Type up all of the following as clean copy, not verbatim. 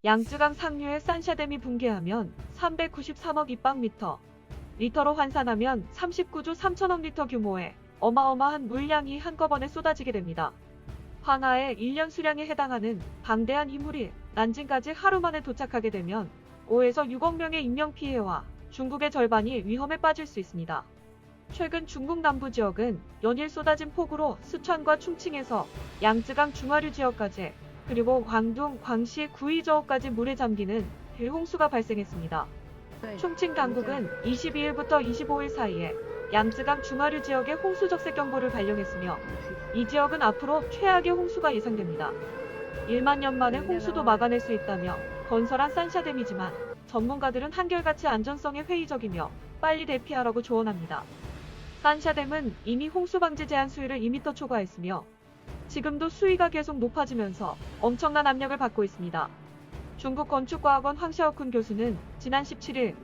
양쯔강 상류의 산샤댐이 붕괴하면 393억 입방미터, 리터로 환산하면 39조 3천억 리터 규모의 어마어마한 물량이 한꺼번에 쏟아지게 됩니다. 황하의 1년 수량에 해당하는 방대한 이물이 난징까지 하루 만에 도착하게 되면 5에서 6억 명의 인명피해와 중국의 절반이 위험에 빠질 수 있습니다. 최근 중국 남부 지역은 연일 쏟아진 폭우로 스촨과 충칭에서 양쯔강 중하류 지역까지, 그리고 광둥, 광시, 구이저우까지 물에 잠기는 대홍수가 발생했습니다. 충칭 당국은 22일부터 25일 사이에 양쯔강 중하류 지역에 홍수적색 경보를 발령했으며 이 지역은 앞으로 최악의 홍수가 예상됩니다. 1만 년 만에 홍수도 막아낼 수 있다며 건설한 산샤댐이지만 전문가들은 한결같이 안전성에 회의적이며 빨리 대피하라고 조언합니다. 산샤댐은 이미 홍수 방지 제한 수위를 2m 초과했으며 지금도 수위가 계속 높아지면서 엄청난 압력을 받고 있습니다. 중국 건축과학원 황샤오쿤 교수는 지난 17일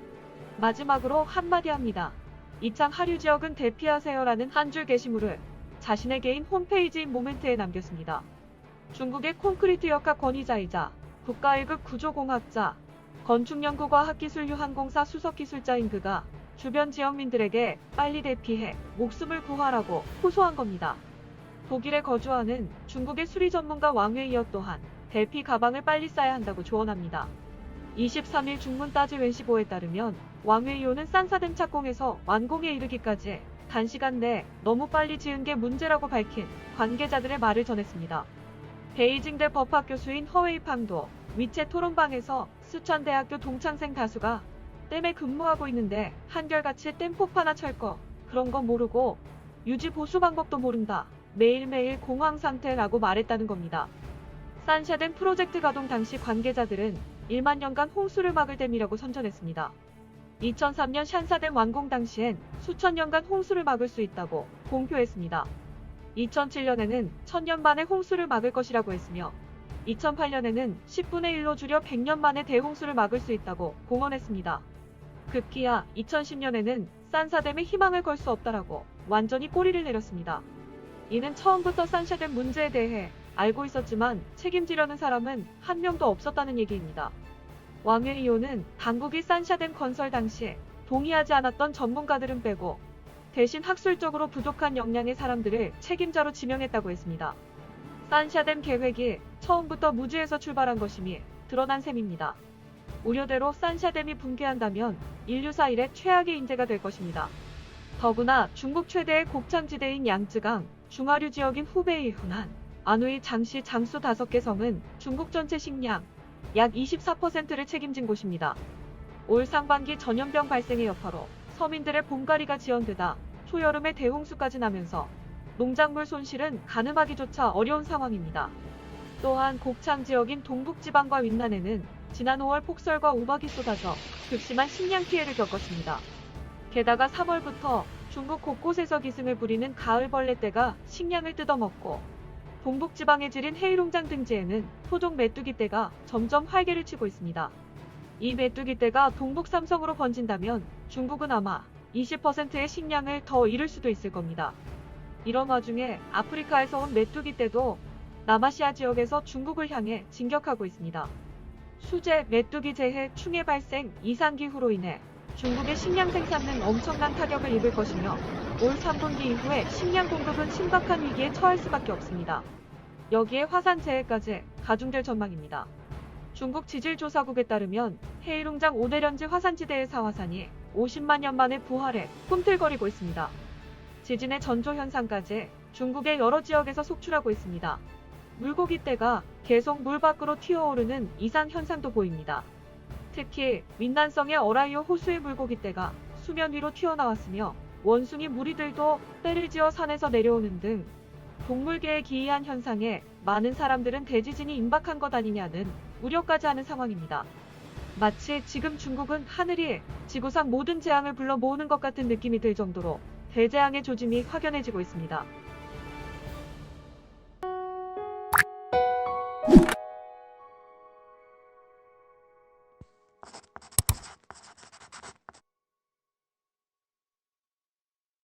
마지막으로 한마디 합니다. 이창 하류 지역은 대피하세요라는 한 줄 게시물을 자신의 개인 홈페이지인 모멘트에 남겼습니다. 중국의 콘크리트 역학 권위자이자 국가 1급 구조공학자, 건축연구과학기술유한공사 수석기술자인 그가 주변 지역민들에게 빨리 대피해 목숨을 구하라고 호소한 겁니다. 독일에 거주하는 중국의 수리 전문가 왕웨이어 또한 대피 가방을 빨리 싸야 한다고 조언합니다. 23일 중문 따지웬시보에 따르면 왕웨이오는 산샤댐 착공에서 완공에 이르기까지 단시간 내 너무 빨리 지은 게 문제라고 밝힌 관계자들의 말을 전했습니다. 베이징대 법학 교수인 허웨이팡도 위챗 토론방에서 스촨대학교 동창생 다수가 댐에 근무하고 있는데 한결같이 댐 폭파나 철거 그런 거 모르고 유지 보수 방법도 모른다. 매일매일 공황 상태라고 말했다는 겁니다. 산샤댐 프로젝트 가동 당시 관계자들은 1만 년간 홍수를 막을 댐이라고 선전했습니다. 2003년 샨사댐 완공 당시엔 수천 년간 홍수를 막을 수 있다고 공표했습니다. 2007년에는 1000년 만에 홍수를 막을 것이라고 했으며 2008년에는 10분의 1로 줄여 100년 만에 대홍수를 막을 수 있다고 공언했습니다. 급기야 2010년에는 산샤댐에 희망을 걸 수 없다라고 완전히 꼬리를 내렸습니다. 이는 처음부터 산샤댐 문제에 대해 알고 있었지만 책임지려는 사람은 한 명도 없었다는 얘기입니다. 왕웨이오는 당국이 산샤댐 건설 당시 동의하지 않았던 전문가들은 빼고 대신 학술적으로 부족한 역량의 사람들을 책임자로 지명했다고 했습니다. 산샤댐 계획이 처음부터 무지에서 출발한 것임이 드러난 셈입니다. 우려대로 산샤댐이 붕괴한다면 인류사 이래 최악의 인재가 될 것입니다. 더구나 중국 최대의 곡창지대인 양쯔강 중하류 지역인 후베이 후난, 안후이 장시 장수 5개 성은 중국 전체 식량 약 24%를 책임진 곳입니다. 올 상반기 전염병 발생의 여파로 서민들의 봄가리가 지연되다 초여름에 대홍수까지 나면서 농작물 손실은 가늠하기조차 어려운 상황입니다. 또한 곡창 지역인 동북지방과 윈난에는 지난 5월 폭설과 우박이 쏟아져 극심한 식량 피해를 겪었습니다. 게다가 3월부터 중국 곳곳에서 기승을 부리는 가을벌레떼가 식량을 뜯어먹고 동북지방에 지린 헤이룽장 등지에는 토종 메뚜기떼가 점점 활개를 치고 있습니다. 이 메뚜기떼가 동북 삼성으로 번진다면 중국은 아마 20%의 식량을 더 잃을 수도 있을 겁니다. 이런 와중에 아프리카에서 온 메뚜기떼도 남아시아 지역에서 중국을 향해 진격하고 있습니다. 수재, 메뚜기 재해, 충해 발생, 이상기후로 인해 중국의 식량 생산은 엄청난 타격을 입을 것이며 올 3분기 이후에 식량 공급은 심각한 위기에 처할 수밖에 없습니다. 여기에 화산 재해까지 가중될 전망입니다. 중국 지질조사국에 따르면 헤이룽장 오대련지 화산지대의 화산이 50만 년 만에 부활해 꿈틀거리고 있습니다. 지진의 전조 현상까지 중국의 여러 지역에서 속출하고 있습니다. 물고기떼가 계속 물 밖으로 튀어오르는 이상 현상도 보입니다. 특히 윈난성의 어라이오 호수의 물고기떼가 수면 위로 튀어나왔으며 원숭이 무리들도 떼를 지어 산에서 내려오는 등 동물계에 기이한 현상에 많은 사람들은 대지진이 임박한 것 아니냐는 우려까지 하는 상황입니다. 마치 지금 중국은 하늘이 지구상 모든 재앙을 불러 모으는 것 같은 느낌이 들 정도로 대재앙의 조짐이 확연해지고 있습니다.